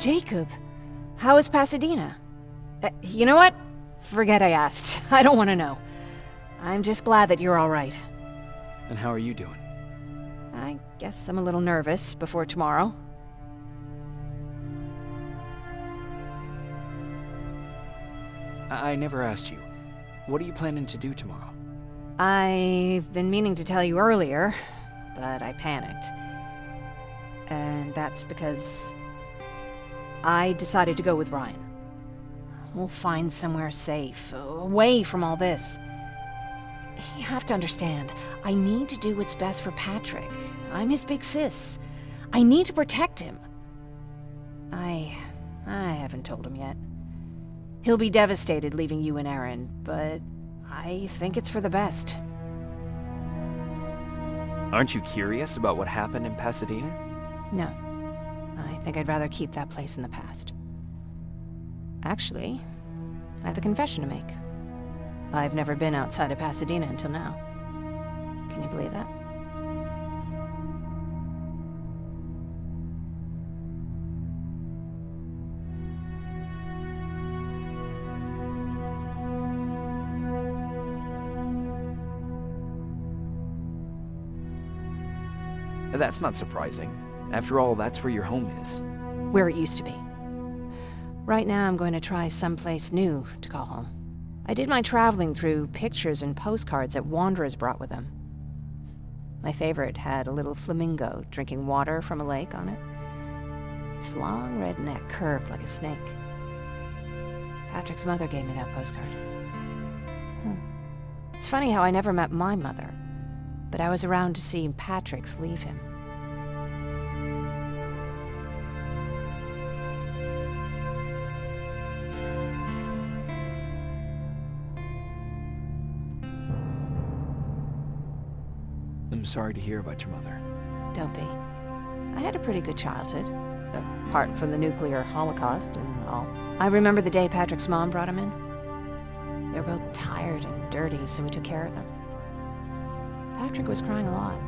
Jacob, how is Pasadena? You know what? Forget I asked. I don't want to know. I'm just glad that you're all right. And how are you doing? I guess I'm a little nervous before tomorrow. I never asked you. What are you planning to do tomorrow? I've been meaning to tell you earlier, but I panicked. And that's because I decided to go with Ryan. We'll find somewhere safe, away from all this. You have to understand, I need to do what's best for Patrick. I'm his big sis. I need to protect him. I haven't told him yet. He'll be devastated leaving you and Aaron, but I think it's for the best. Aren't you curious about what happened in Pasadena? No. I think I'd rather keep that place in the past. Actually, I have a confession to make. I've never been outside of Pasadena until now. Can you believe that? That's not surprising. After all, that's where your home is. Where it used to be. Right now, I'm going to try someplace new to call home. I did my traveling through pictures and postcards that wanderers brought with them. My favorite had a little flamingo drinking water from a lake on it. Its long red neck curved like a snake. Patrick's mother gave me that postcard. It's funny how I never met my mother, but I was around to see Patrick's leave him. I'm sorry to hear about your mother. Don't be. I had a pretty good childhood, apart from the nuclear holocaust and all. I remember the day Patrick's mom brought him in. They were both tired and dirty, so we took care of them. Patrick was crying a lot.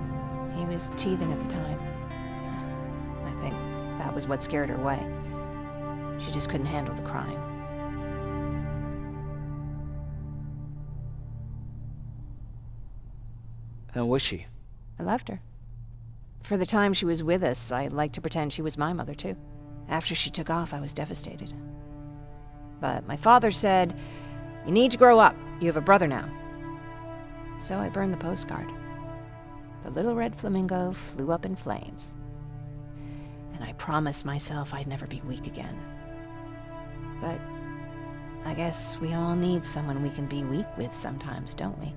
He was teething at the time. I think that was what scared her away. She just couldn't handle the crying. How was she? I loved her. For the time she was with us, I liked to pretend she was my mother, too. After she took off, I was devastated. But my father said, "You need to grow up. You have a brother now." So I burned the postcard. The little red flamingo flew up in flames. And I promised myself I'd never be weak again. But I guess we all need someone we can be weak with sometimes, don't we?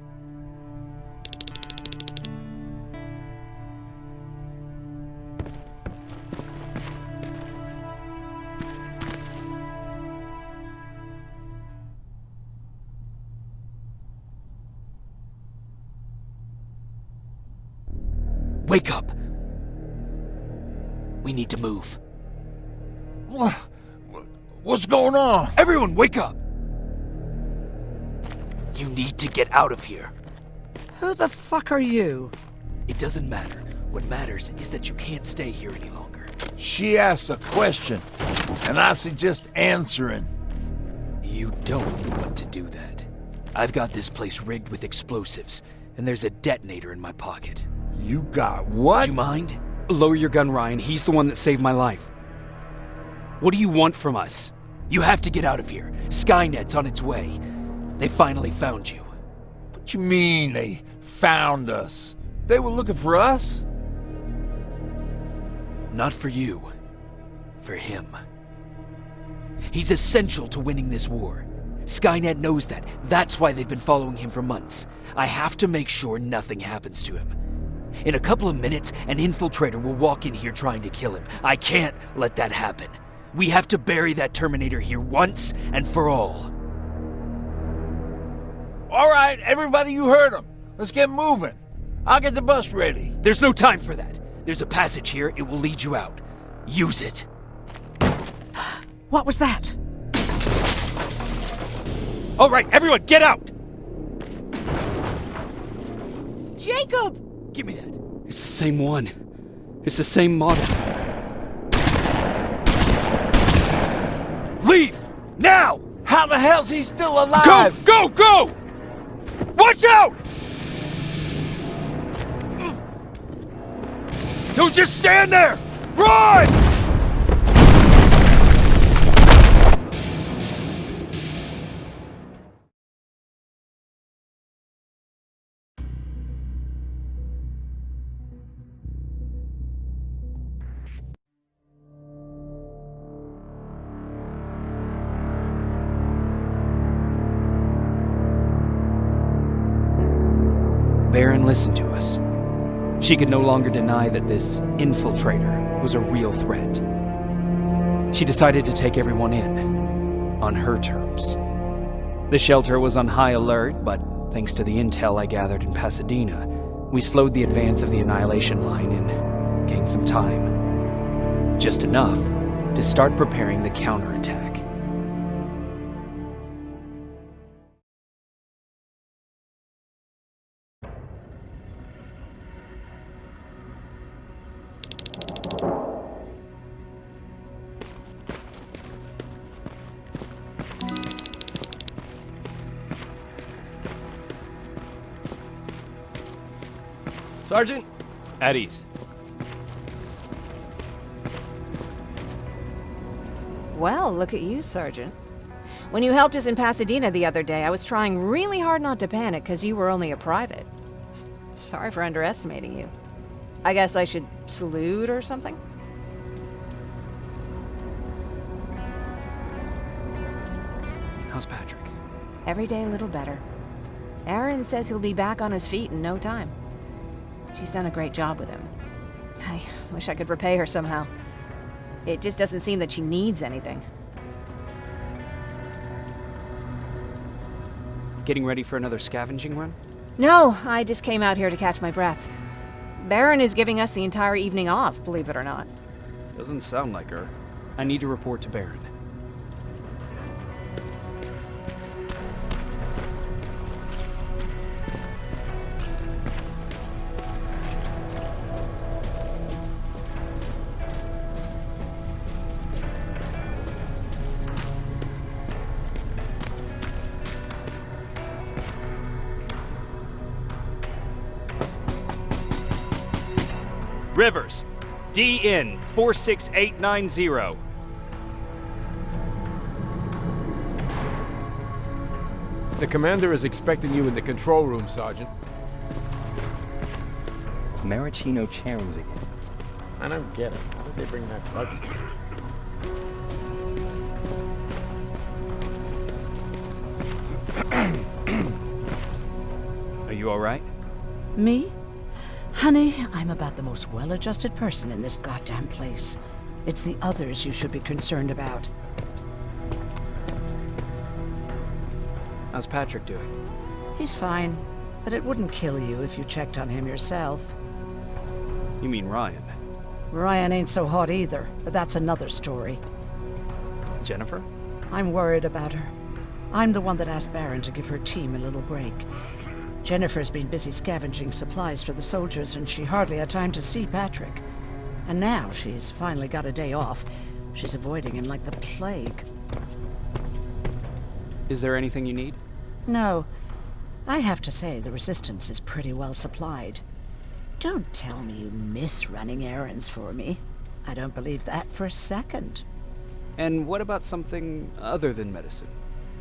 Wake up! We need to move. What's going on? Everyone, wake up! You need to get out of here. Who the fuck are you? It doesn't matter. What matters is that you can't stay here any longer. She asked a question, and I suggest answering. You don't want to do that. I've got this place rigged with explosives, and there's a detonator in my pocket. You got what? Do you mind? Lower your gun, Ryan. He's the one that saved my life. What do you want from us? You have to get out of here. Skynet's on its way. They finally found you. What you mean they found us? They were looking for us? Not for you. For him. He's essential to winning this war. Skynet knows that. That's why they've been following him for months. I have to make sure nothing happens to him. In a couple of minutes, an infiltrator will walk in here trying to kill him. I can't let that happen. We have to bury that Terminator here once and for all. All right, everybody, you heard him. Let's get moving. I'll get the bus ready. There's no time for that. There's a passage here. It will lead you out. Use it. What was that? All right, everyone, get out! Jacob! Give me that. It's the same one. It's the same model. Leave! Now! How the hell's he still Go! alive? Go! Go! Watch out! Don't just stand there! Run! Baron listened to us. She could no longer deny that this infiltrator was a real threat. She decided to take everyone in, on her terms. The shelter was on high alert, but thanks to the intel I gathered in Pasadena, we slowed the advance of the Annihilation Line and gained some time. Just enough to start preparing the counterattack. Sergeant? At ease. Well, look at you, Sergeant. When you helped us in Pasadena the other day, I was trying really hard not to panic because you were only a private. Sorry for underestimating you. I guess I should salute or something? How's Patrick? Every day a little better. Aaron says he'll be back on his feet in no time. She's done a great job with him. I wish I could repay her somehow. It just doesn't seem that she needs anything. Getting ready for another scavenging run? No, I just came out here to catch my breath. Baron is giving us the entire evening off, believe it or not. Doesn't sound like her. I need to report to Baron. Rivers, DN 46890. The commander is expecting you in the control room, Sergeant. Maraschino cherries again. I don't get it. How did they bring that buggy? Are you alright? Me? Honey, I'm about the most well-adjusted person in this goddamn place. It's the others you should be concerned about. How's Patrick doing? He's fine, but it wouldn't kill you if you checked on him yourself. You mean Ryan? Ryan ain't so hot either, but that's another story. Jennifer? I'm worried about her. I'm the one that asked Baron to give her team a little break. Jennifer's been busy scavenging supplies for the soldiers, and she hardly had time to see Patrick. And now she's finally got a day off. She's avoiding him like the plague. Is there anything you need? No. I have to say the Resistance is pretty well supplied. Don't tell me you miss running errands for me. I don't believe that for a second. And what about something other than medicine?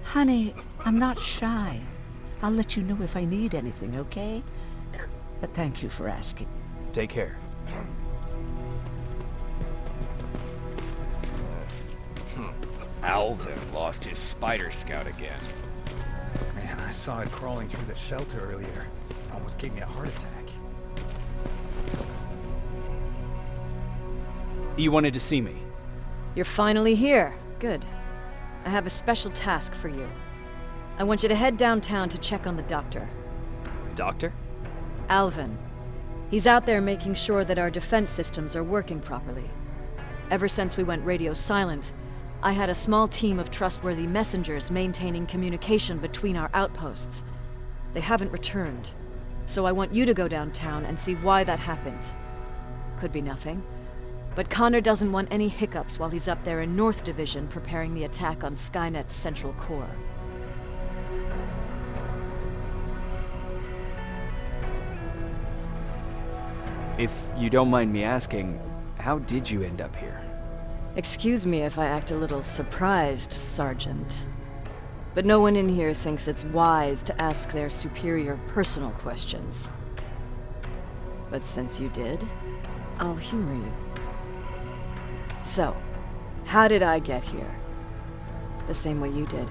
Honey, I'm not shy. I'll let you know if I need anything, okay? But thank you for asking. Take care. Alvin lost his spider scout again. Man, I saw it crawling through the shelter earlier. It almost gave me a heart attack. You wanted to see me? You're finally here. Good. I have a special task for you. I want you to head downtown to check on the doctor. Doctor? Alvin. He's out there making sure that our defense systems are working properly. Ever since we went radio silent, I had a small team of trustworthy messengers maintaining communication between our outposts. They haven't returned, so I want you to go downtown and see why that happened. Could be nothing. But Connor doesn't want any hiccups while he's up there in North Division preparing the attack on Skynet's central core. If you don't mind me asking, how did you end up here? Excuse me if I act a little surprised, Sergeant. But no one in here thinks it's wise to ask their superior personal questions. But since you did, I'll humor you. So, how did I get here? The same way you did.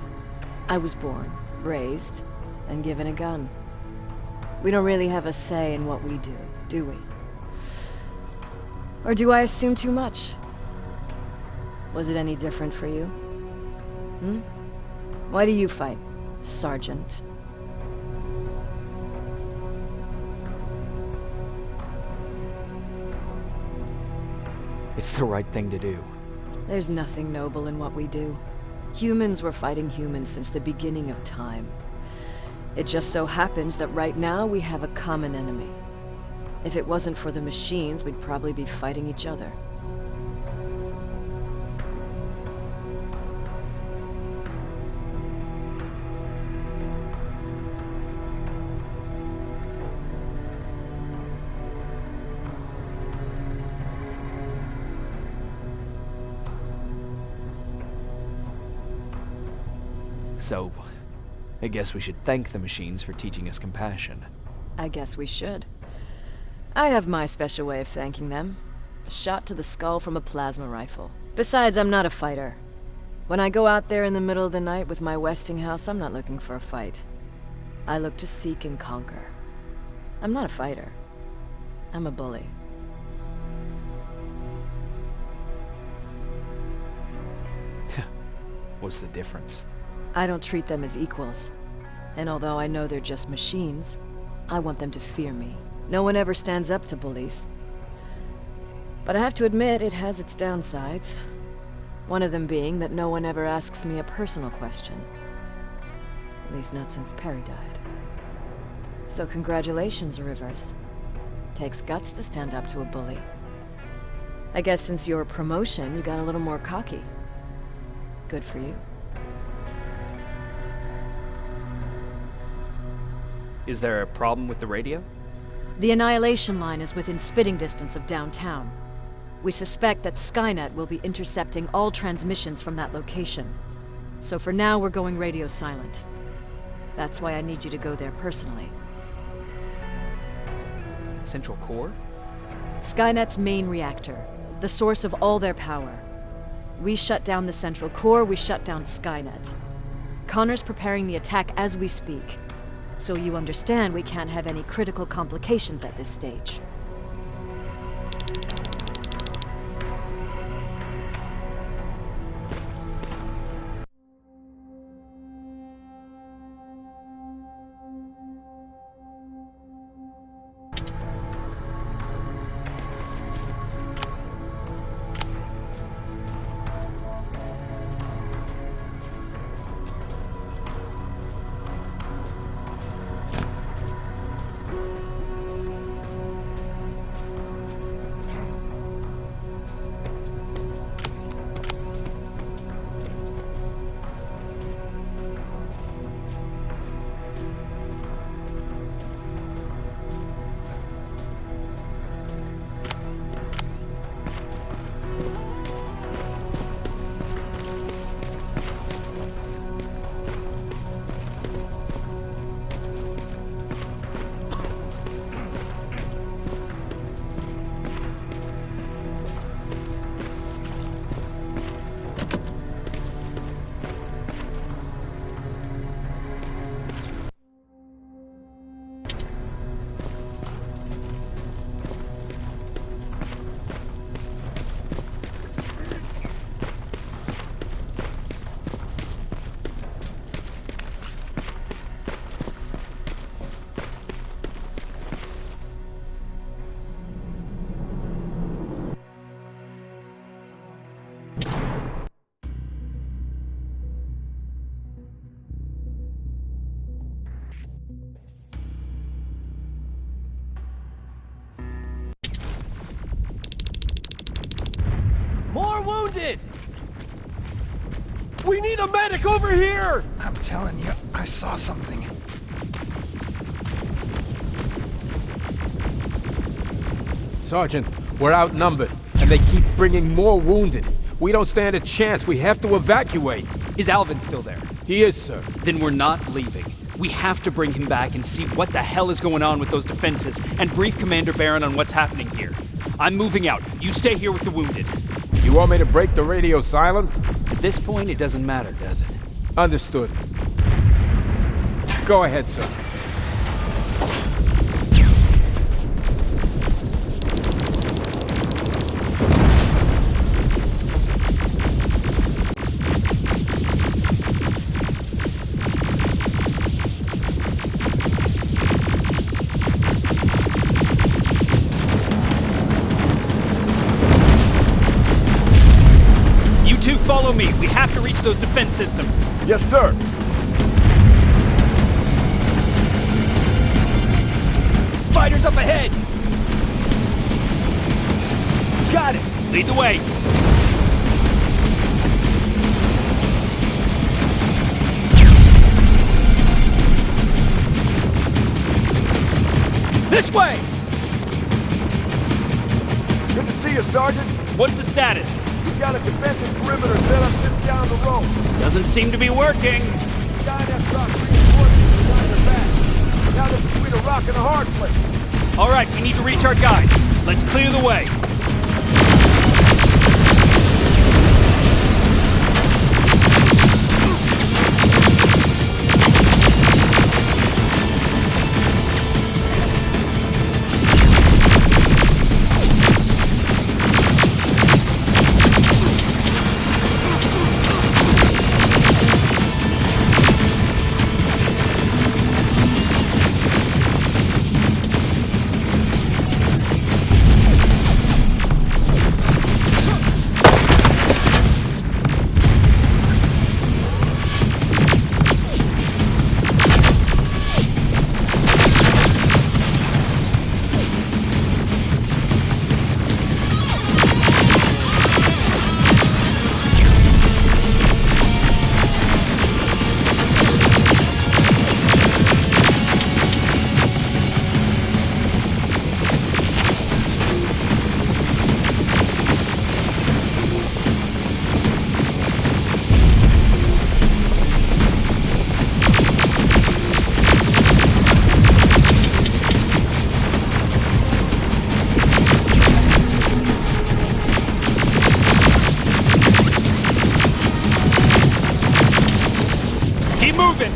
I was born, raised, and given a gun. We don't really have a say in what we do we? Or do I assume too much? Was it any different for you? Why do you fight, Sergeant? It's the right thing to do. There's nothing noble in what we do. Humans were fighting humans since the beginning of time. It just so happens that right now we have a common enemy. If it wasn't for the machines, we'd probably be fighting each other. So, I guess we should thank the machines for teaching us compassion. I guess we should. I have my special way of thanking them. A shot to the skull from a plasma rifle. Besides, I'm not a fighter. When I go out there in the middle of the night with my Westinghouse, I'm not looking for a fight. I look to seek and conquer. I'm not a fighter. I'm a bully. What's the difference? I don't treat them as equals. And although I know they're just machines, I want them to fear me. No one ever stands up to bullies. But I have to admit, it has its downsides. One of them being that no one ever asks me a personal question. At least not since Perry died. So congratulations, Rivers. Takes guts to stand up to a bully. I guess since your promotion, you got a little more cocky. Good for you. Is there a problem with the radio? The Annihilation Line is within spitting distance of downtown. We suspect that Skynet will be intercepting all transmissions from that location. So for now, we're going radio silent. That's why I need you to go there personally. Central Core? Skynet's main reactor, the source of all their power. We shut down the Central Core, we shut down Skynet. Connor's preparing the attack as we speak. So you understand we can't have any critical complications at this stage. wounded! We need a medic over here! I'm telling you, I saw something. Sergeant, we're outnumbered, and they keep bringing more wounded. We don't stand a chance. We have to evacuate. Is Alvin still there? He is, sir. Then we're not leaving. We have to bring him back and see what the hell is going on with those defenses, and brief Commander Barron on what's happening here. I'm moving out. You stay here with the wounded. You want me to break the radio silence? At this point, it doesn't matter, does it? Understood. Go ahead, sir. You two follow me. We have to reach those defense systems. Yes, sir. Spiders up ahead! Got it! Lead the way! This way! Good to see you, Sergeant. What's the status? We've got a defensive perimeter set up just down the road. Doesn't seem to be working. Skynet dropped reinforcements behind their backs. Now they're between a rock and a hard place. All right, we need to reach our guys. Let's clear the way. Keep moving!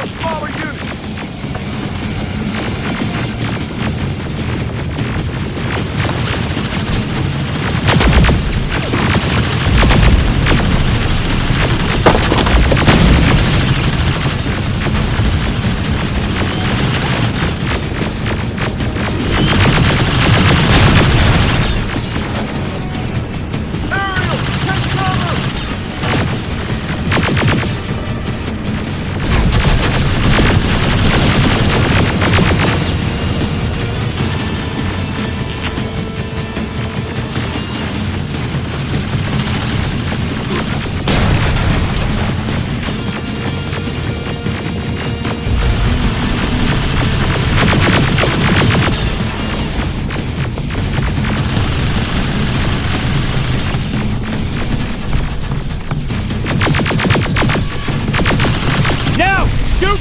those smaller units!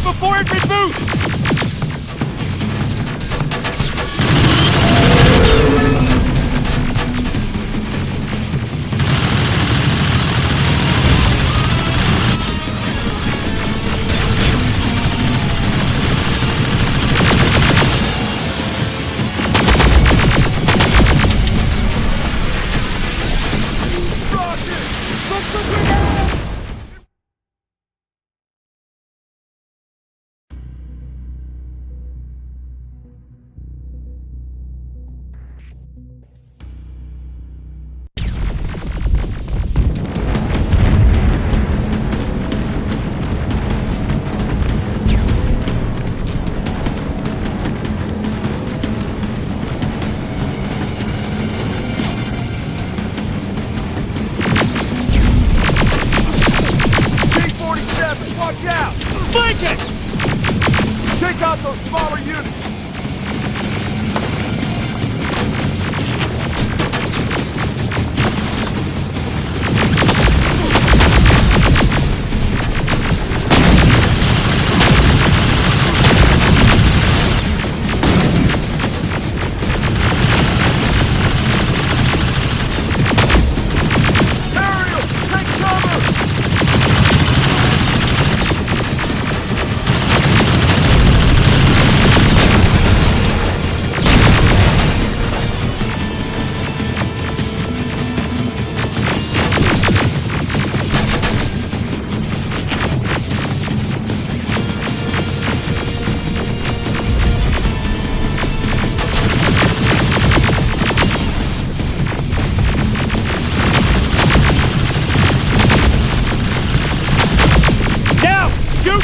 Before it reboots! Watch out! Flank it! Take out those smaller units!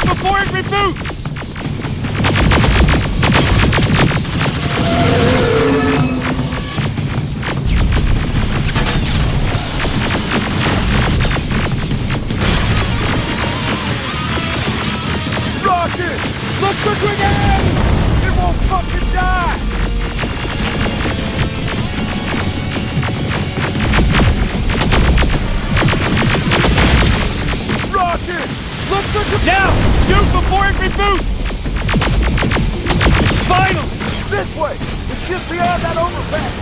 Before it reboots! Rocket! Look for grenade! It won't fucking die! Rocket! Look for now! Shoot before it reboots! Finally! This way! It's just beyond that overpass!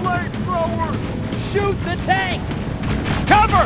Flamethrower! Shoot the tank! Cover!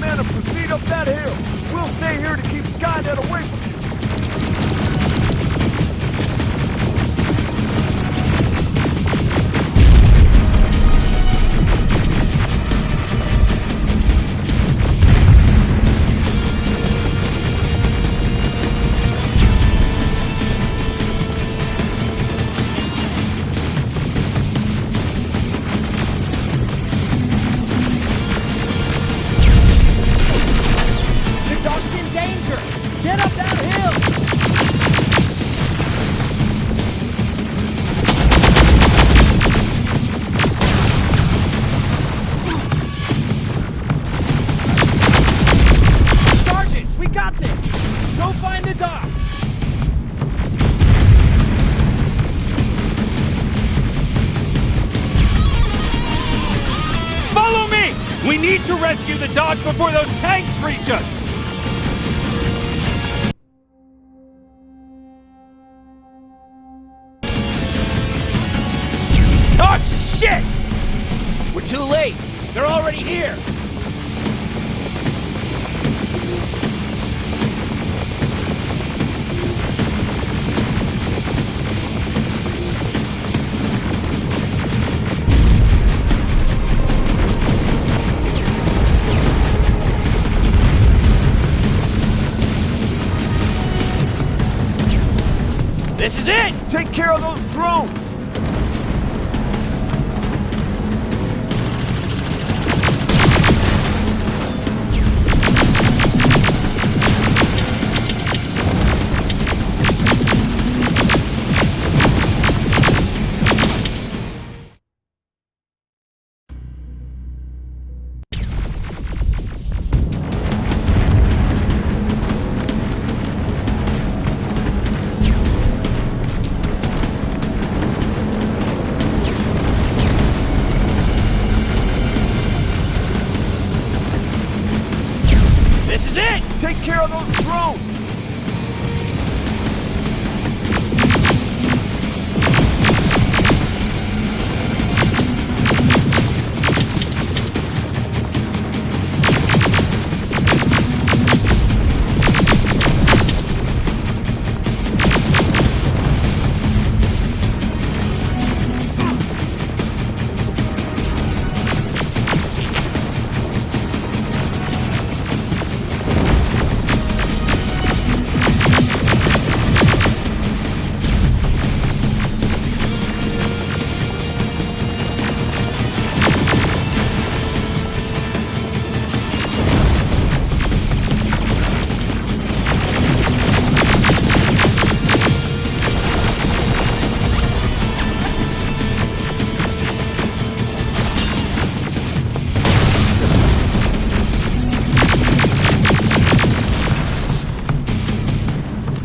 my men and proceed up that hill. We'll stay here to keep Skynet away from you. We need to rescue the dog before those tanks reach us! Oh, shit! We're too late. They're already here. This is it! Take care of those drones! This is it! Take care of those drones!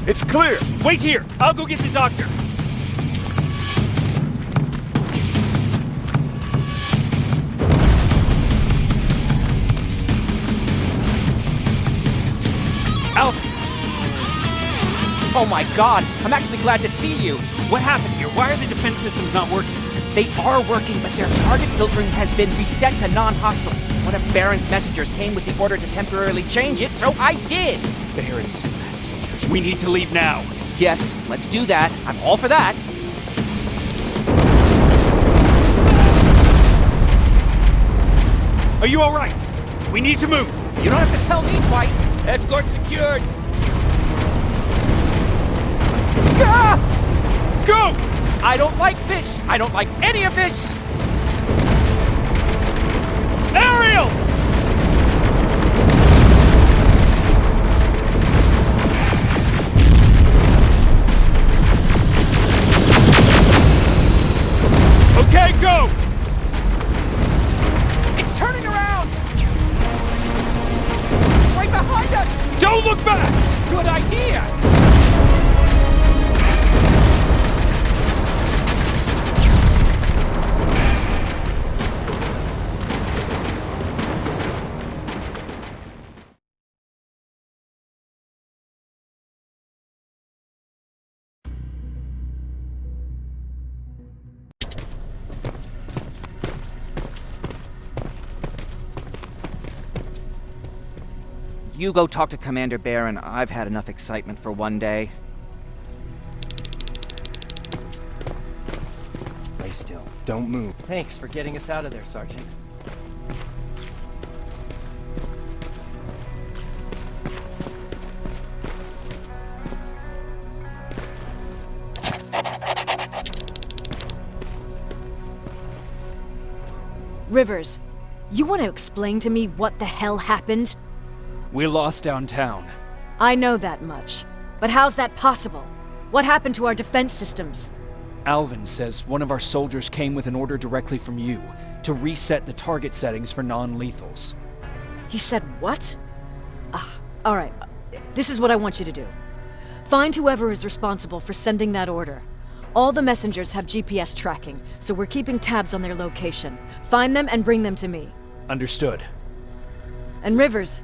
It's clear! Wait here! I'll go get the doctor! Alvin! Oh my god, I'm actually glad to see you. What happened here? Why are the defense systems not working? They are working, but their target filtering has been reset to non-hostile. One of Baron's messengers came with the order to temporarily change it, so I did! Baron's messengers. We need to leave now. Yes, let's do that. I'm all for that. Are you alright? We need to move. You don't have to tell me twice. Escort secured. Ah! Go! I don't like this. I don't like any of this. Ariel! Okay, go! It's turning around! It's right behind us! Don't look back! Good idea! You go talk to Commander Baron. I've had enough excitement for one day. Lay still. Don't move. Thanks for getting us out of there, Sergeant. Rivers, you want to explain to me what the hell happened? We lost downtown. I know that much. But how's that possible? What happened to our defense systems? Alvin says one of our soldiers came with an order directly from you to reset the target settings for non-lethals. He said what? Alright. This is what I want you to do. Find whoever is responsible for sending that order. All the messengers have GPS tracking, so we're keeping tabs on their location. Find them and bring them to me. Understood. And Rivers,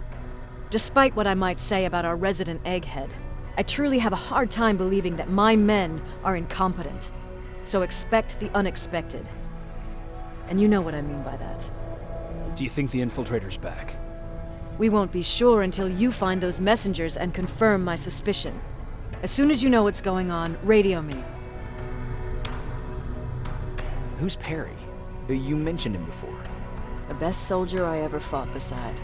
despite what I might say about our resident egghead, I truly have a hard time believing that my men are incompetent. So expect the unexpected. And you know what I mean by that. Do you think the infiltrator's back? We won't be sure until you find those messengers and confirm my suspicion. As soon as you know what's going on, radio me. Who's Perry? You mentioned him before. The best soldier I ever fought beside.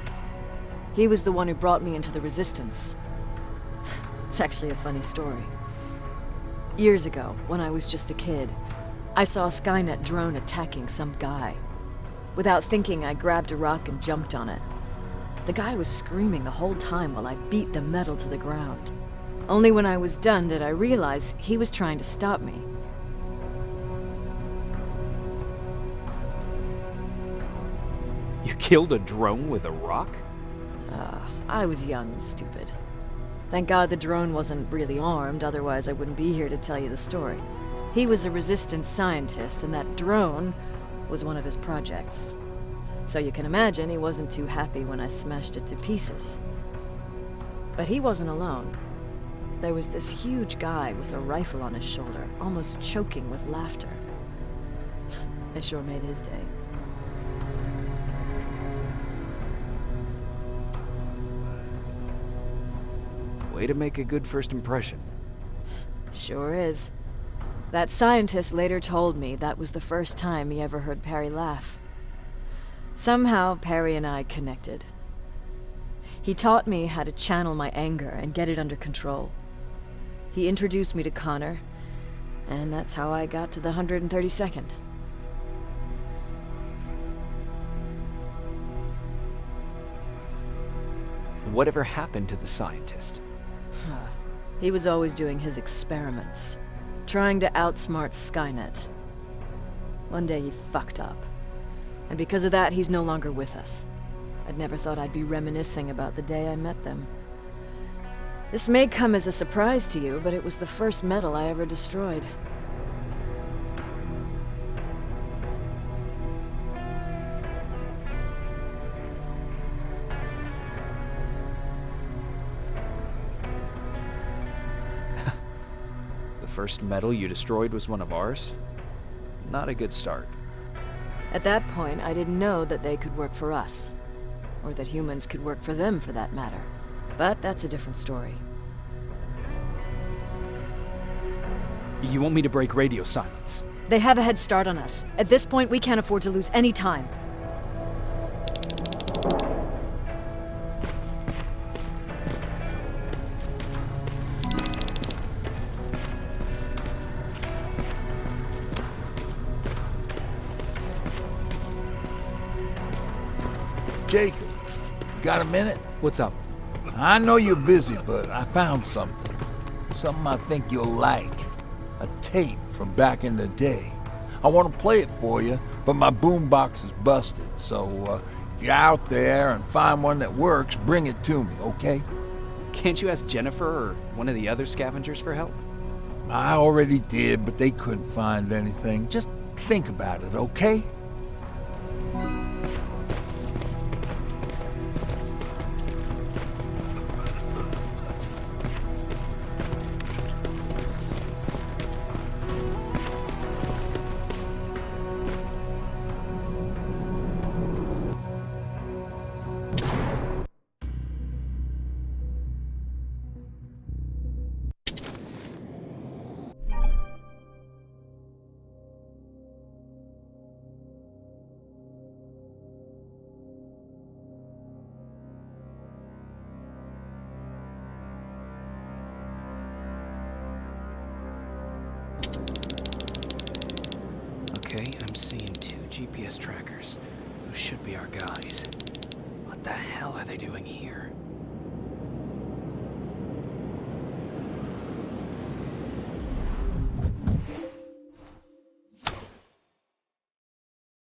He was the one who brought me into the Resistance. It's actually a funny story. Years ago, when I was just a kid, I saw a Skynet drone attacking some guy. Without thinking, I grabbed a rock and jumped on it. The guy was screaming the whole time while I beat the metal to the ground. Only when I was done did I realize he was trying to stop me. You killed a drone with a rock? I was young and stupid. Thank God the drone wasn't really armed, otherwise I wouldn't be here to tell you the story. He was a Resistance scientist, and that drone was one of his projects. So you can imagine he wasn't too happy when I smashed it to pieces. But he wasn't alone. There was this huge guy with a rifle on his shoulder, almost choking with laughter. It sure made his day. Way to make a good first impression. Sure is. That scientist later told me that was the first time he ever heard Perry laugh. Somehow, Perry and I connected. He taught me how to channel my anger and get it under control. He introduced me to Connor, and that's how I got to the 132nd. Whatever happened to the scientist? He was always doing his experiments, trying to outsmart Skynet. One day he fucked up, and because of that, he's no longer with us. I'd never thought I'd be reminiscing about the day I met them. This may come as a surprise to you, but it was the first metal I ever destroyed. The first metal you destroyed was one of ours? Not a good start. At that point, I didn't know that they could work for us. Or that humans could work for them, for that matter. But that's a different story. You want me to break radio silence? They have a head start on us. At this point, we can't afford to lose any time. Jacob, you got a minute? What's up? I know you're busy, but I found something. Something I think you'll like. A tape from back in the day. I want to play it for you, but my boombox is busted, so if you're out there and find one that works, bring it to me, okay? Can't you ask Jennifer or one of the other scavengers for help? I already did, but they couldn't find anything. Just think about it, okay? GPS trackers. Those should be our guys. What the hell are they doing here?